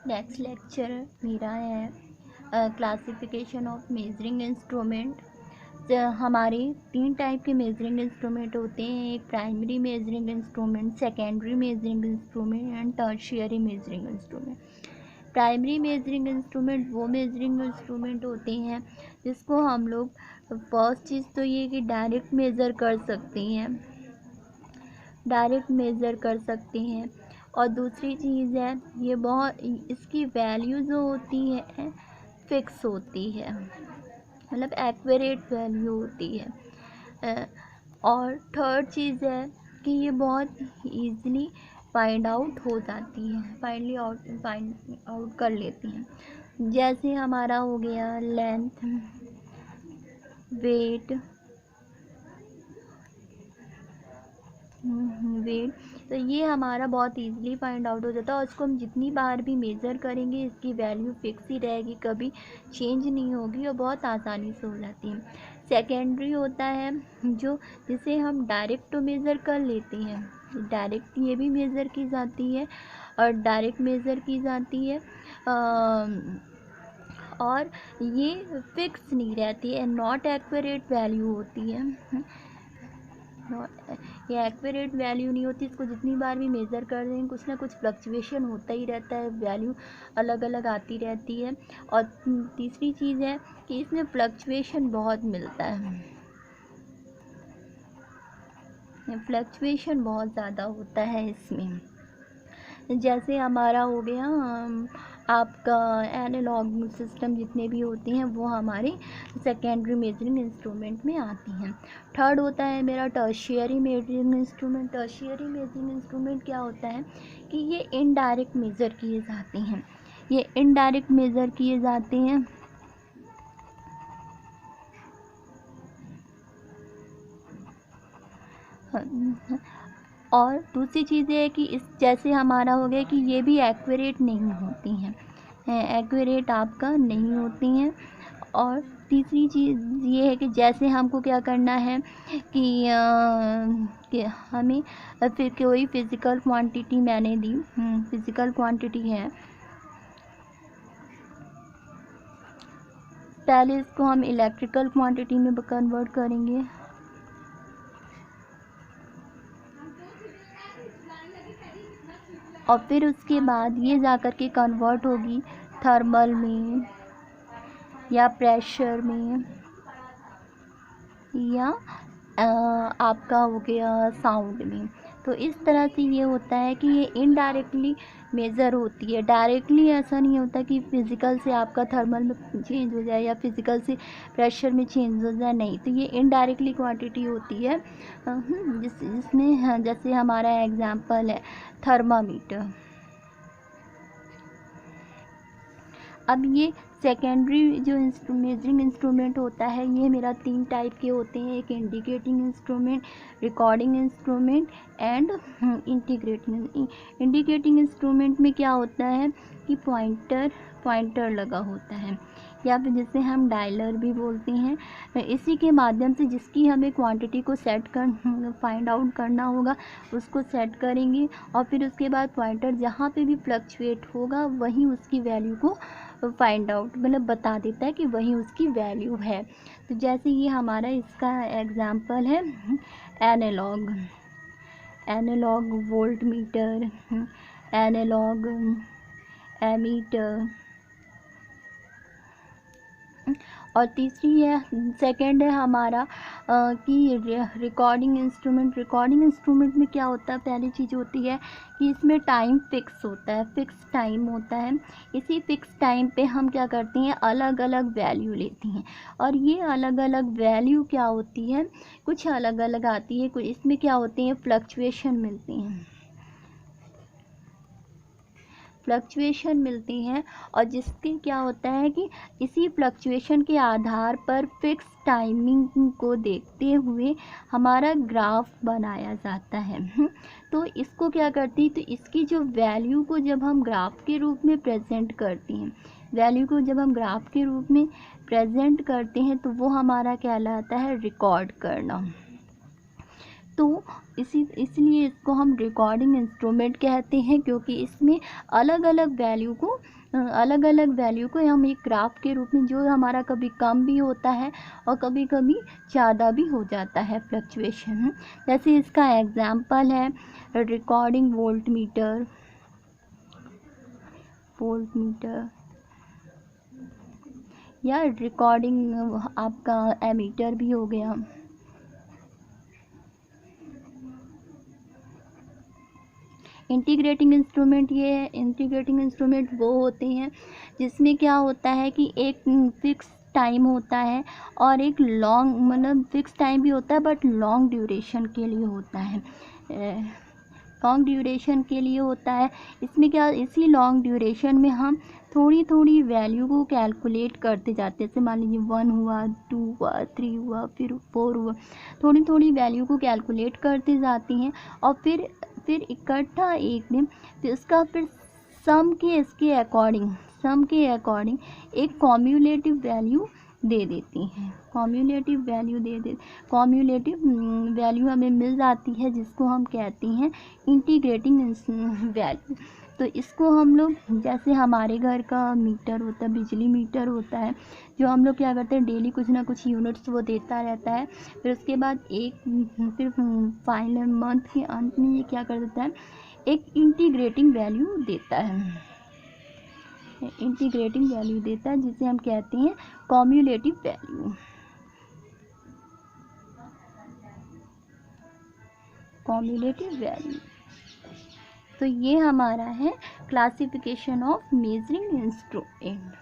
Next lecture मेरा है classification of measuring instrument. हमारे 3 टाइप के मेजरिंग इंस्ट्रूमेंट होते हैं, एक primary measuring instrument, secondary measuring instrument and tertiary measuring instrument. Primary measuring instrument वो मेजरिंग इंस्ट्रूमेंट होते हैं जिसको हम लोग फर्स्ट चीज़ तो ये कि डायरेक्ट मेज़र कर सकते हैं, और दूसरी चीज़ है ये बहुत इसकी वैल्यू जो होती है फिक्स होती है, मतलब एक्यूरेट वैल्यू होती है। और थर्ड चीज़ है कि ये बहुत ईज़िली फाइंड आउट हो जाती है, फाइंड आउट कर लेती हैं। जैसे हमारा हो गया लेंथ, वेट, तो ये हमारा बहुत ईज़िली फाइंड आउट हो जाता है, और इसको हम जितनी बार भी मेज़र करेंगे इसकी वैल्यू फिक्स ही रहेगी, कभी चेंज नहीं होगी और बहुत आसानी से हो जाती है। सेकेंडरी होता है जिसे हम डायरेक्ट तो मेज़र कर लेते हैं, डायरेक्ट ये भी मेज़र की जाती है और डायरेक्ट मेज़र की जाती है, और ये फिक्स नहीं रहती है, नॉट एक्यूरेट वैल्यू होती है। ये एक्यूरेट वैल्यू नहीं होती, इसको जितनी बार भी मेज़र कर दें कुछ ना कुछ फ्लक्चुएशन होता ही रहता है, वैल्यू अलग अलग आती रहती है। और तीसरी चीज़ है कि इसमें फ्लक्चुएशन बहुत मिलता है, फ्लक्चुएशन बहुत ज़्यादा होता है इसमें। जैसे हमारा हो गया आपका एनालॉग सिस्टम जितने भी होते हैं वो हमारे सेकेंडरी मेजरिंग इंस्ट्रूमेंट में आती हैं। थर्ड होता है मेरा tertiary measuring instrument. Tertiary measuring instrument क्या होता है कि ये इनडायरेक्ट मेज़र किए जाते हैं, ये इनडायरेक्ट मेज़र किए जाते हैं। और दूसरी चीज़ है कि इस जैसे हमारा हो गया कि ये भी एक्यूरेट नहीं होती हैं, एक्यूरेट आपका नहीं होती हैं। और तीसरी चीज़ ये है कि जैसे हमको क्या करना है कि हमें फिर कोई फिज़िकल क्वांटिटी मैंने दी, फिज़िकल क्वांटिटी है, पहले इसको हम इलेक्ट्रिकल क्वांटिटी में कन्वर्ट करेंगे, और फिर उसके बाद ये जा कर के कन्वर्ट होगी थर्मल में या प्रेशर में या आपका हो गया साउंड में। तो इस तरह से ये होता है कि ये इनडायरेक्टली मेज़र होती है, डायरेक्टली ऐसा नहीं होता कि फ़िज़िकल से आपका थर्मल में चेंज हो जाए या फ़िज़िकल से प्रेशर में चेंज हो जाए, नहीं, तो ये इनडायरेक्टली क्वांटिटी होती है, जिसमें जैसे हमारा एग्जांपल है थर्मामीटर। अब ये सेकेंडरी जो मेजरिंग इंस्ट्रूमेंट होता है ये मेरा 3 टाइप के होते हैं, एक indicating instrument, recording instrument and indicating instrument में क्या होता है कि पॉइंटर लगा होता है, या फिर जिसे हम डायलर भी बोलते हैं, इसी के माध्यम से जिसकी हमें क्वांटिटी को फाइंड आउट करना होगा उसको सेट करेंगे, और फिर उसके बाद पॉइंटर जहाँ पे भी फ्लक्चुएट होगा वहीं उसकी वैल्यू को फाइंड आउट मतलब बता देता है कि वही उसकी वैल्यू है। तो जैसे ये हमारा इसका एग्जांपल है analogue voltmeter, analogue ammeter, और तीसरी है सेकंड है हमारा कि रिकॉर्डिंग इंस्ट्रूमेंट। रिकॉर्डिंग इंस्ट्रूमेंट में क्या होता है, पहली चीज़ होती है कि इसमें टाइम फिक्स होता है, फिक्स टाइम होता है। इसी फिक्स टाइम पे हम क्या करते हैं, अलग अलग वैल्यू लेते हैं, और ये अलग अलग वैल्यू क्या होती है, कुछ अलग अलग आती है, कुछ इसमें क्या होते हैं फ्लक्चुएशन मिलती हैं, और जिसके क्या होता है कि इसी फ्लक्चुएशन के आधार पर फिक्स टाइमिंग को देखते हुए हमारा ग्राफ बनाया जाता है। तो इसको क्या करती है, तो इसकी जो वैल्यू को जब हम ग्राफ के रूप में प्रेजेंट करते हैं तो वो हमारा कहलाता है रिकॉर्ड करना। तो इसलिए इसको हम रिकॉर्डिंग इंस्ट्रूमेंट कहते हैं, क्योंकि इसमें अलग अलग वैल्यू को अलग अलग वैल्यू को हम एक ग्राफ के रूप में, जो हमारा कभी कम भी होता है और कभी कभी ज़्यादा भी हो जाता है फ्लक्चुएशन। जैसे इसका एग्जांपल है रिकॉर्डिंग वोल्ट मीटर या रिकॉर्डिंग आपका एमीटर भी हो गया। इंटीग्रेटिंग इंस्ट्रूमेंट, ये है इंटीग्रेटिंग इंस्ट्रूमेंट वो होते हैं जिसमें क्या होता है कि एक फिक्स टाइम होता है और एक लॉन्ग, मतलब फिक्स टाइम भी होता है बट लॉन्ग ड्यूरेशन के लिए होता है, लॉन्ग ड्यूरेशन के लिए होता है। इसमें क्या, इसी लॉन्ग ड्यूरेशन में हम थोड़ी थोड़ी वैल्यू को कैलकुलेट करते जाते हैं। जैसे मान लीजिए 1 हुआ, 2 हुआ, 3 हुआ, फिर 4 हुआ, थोड़ी थोड़ी वैल्यू को कैलकुलेट करते जाती हैं और फिर इकट्ठा एक दिन फिर उसका फिर सम के अकॉर्डिंग एक कॉम्युलेटिव वैल्यू दे देती हैं। कॉम्युलेटिव वैल्यू हमें मिल जाती है, जिसको हम कहते हैं इंटीग्रेटिंग वैल्यू। तो इसको हम लोग, जैसे हमारे घर का मीटर होता है, बिजली मीटर होता है, जो हम लोग क्या करते हैं डेली कुछ ना कुछ यूनिट्स वो देता रहता है। फिर उसके बाद फिर फाइनल मंथ के अंत में ये क्या कर देता है, एक इंटीग्रेटिंग वैल्यू देता है, जिसे हम कहते हैं कॉम्युलेटिव वैल्यू। तो ये हमारा है क्लासिफिकेशन ऑफ मेजरिंग इंस्ट्रूमेंट।